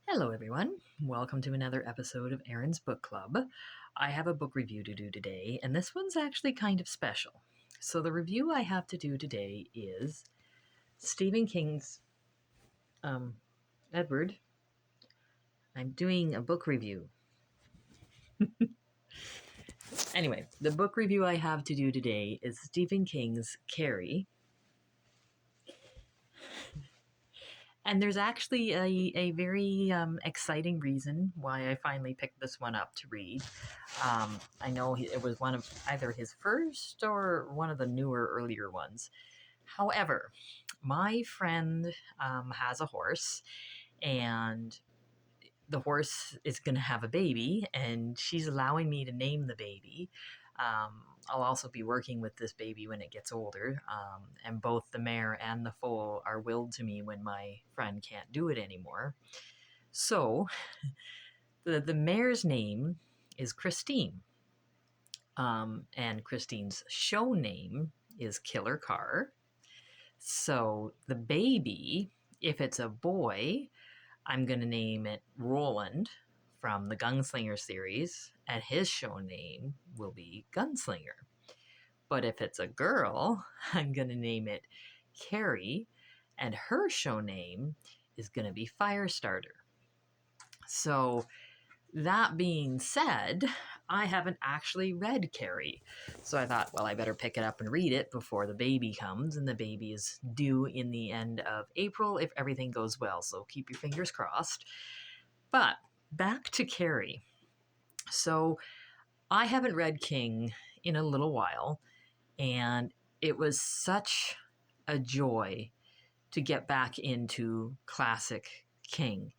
Hello, everyone. Welcome to another episode of Erin's Book Club. I have a book review to do today, and this one's actually kind of special. So, the review I have to do today is Stephen King's Edward. I'm doing a book review. Anyway, the book review I have to do today is Stephen King's Carrie. And there's actually a very exciting reason why I finally picked this one up to read. I know it was one of either his first or one of the newer, earlier ones. However, my friend has a horse, and the horse is going to have a baby, and she's allowing me to name the baby. I'll also be working with this baby when it gets older, and both the mare and the foal are willed to me when my friend can't do it anymore. So, the mare's name is Christine, and Christine's show name is Killer Carr. So, the baby, if it's a boy, I'm going to name it Roland from the Gunslinger series, and his show name will be Gunslinger. But if it's a girl, I'm going to name it Carrie, and her show name is going to be Firestarter. So, that being said, I haven't actually read Carrie. So I thought, well, I better pick it up and read it before the baby comes, and the baby is due in the end of April if everything goes well. So keep your fingers crossed. But back to Carrie. So I haven't read King in a little while, and it was such a joy to get back into classic King.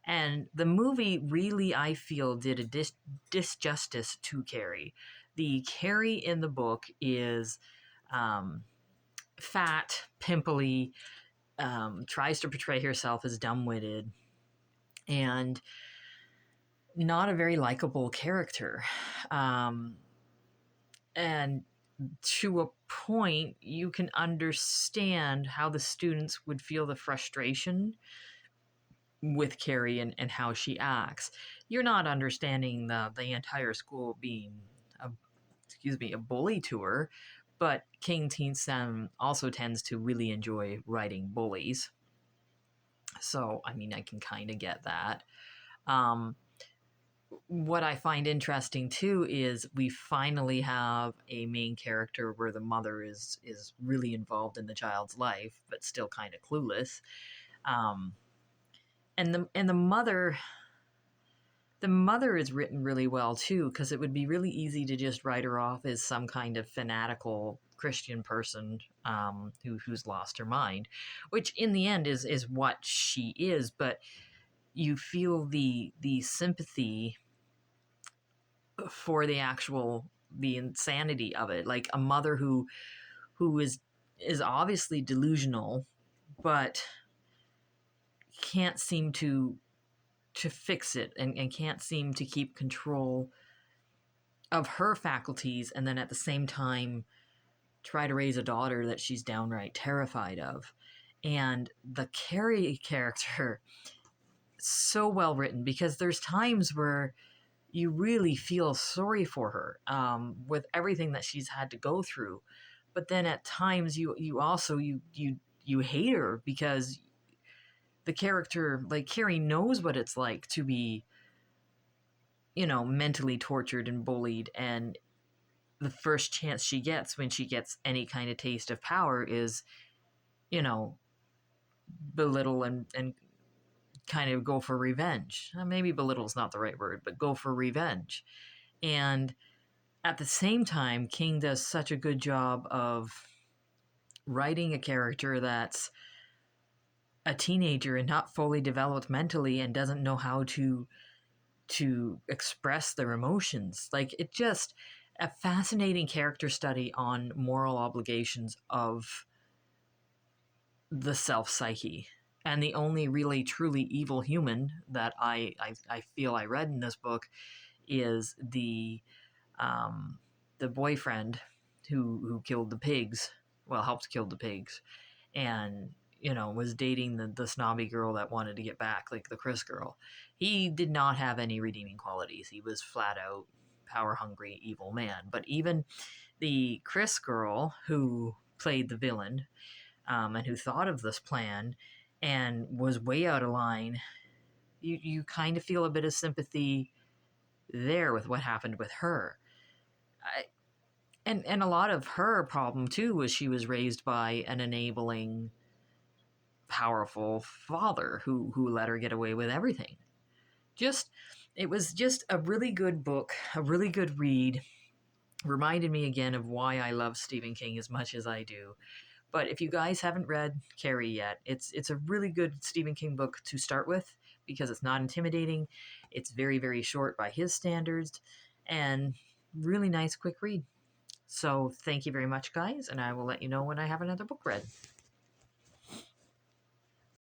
And the movie really, I feel, did a disjustice to Carrie. The Carrie in the book is fat, pimply, tries to portray herself as dumb-witted, and not a very likable character. And to a point, you can understand how the students would feel the frustration with Carrie and how she acts. You're not understanding the entire school being a bully to her, but King Teen also tends to really enjoy writing bullies. So, I mean, I can kind of get that. What I find interesting too is we finally have a main character where the mother is really involved in the child's life, but still kind of clueless. And the mother is written really well too, because it would be really easy to just write her off as some kind of fanatical Christian person who's lost her mind, which in the end is what she is. But you feel the sympathy for the insanity of it, like a mother who is obviously delusional, but can't seem to fix it, and can't seem to keep control of her faculties, and then at the same time try to raise a daughter that she's downright terrified of. And the Carrie character, so well written, because there's times where you really feel sorry for her with everything that she's had to go through, but then at times you also you hate her, because the character, like Carrie, knows what it's like to be, mentally tortured and bullied, and the first chance she gets when she gets any kind of taste of power is, belittle and kind of go for revenge. Maybe belittle is not the right word, but go for revenge. And at the same time, King does such a good job of writing a character that's a teenager and not fully developed mentally and doesn't know how to express their emotions. Like, it just a fascinating character study on moral obligations of the self-psyche. And the only really truly evil human that I feel I read in this book is the boyfriend who killed the pigs, well, helped kill the pigs. And was dating the snobby girl that wanted to get back, like the Chris girl. He did not have any redeeming qualities. He was flat out power hungry, evil man. But even the Chris girl who played the villain, and who thought of this plan and was way out of line, you kind of feel a bit of sympathy there with what happened with her. I, and a lot of her problem too was she was raised by an enabling, powerful father who let her get away with everything. Just it was just a really good book, a really good read. Reminded me again of why I love Stephen King as much as I do. But if you guys haven't read Carrie yet, it's a really good Stephen King book to start with because it's not intimidating. It's very, very short by his standards and really nice, quick read. So thank you very much, guys, and I will let you know when I have another book read.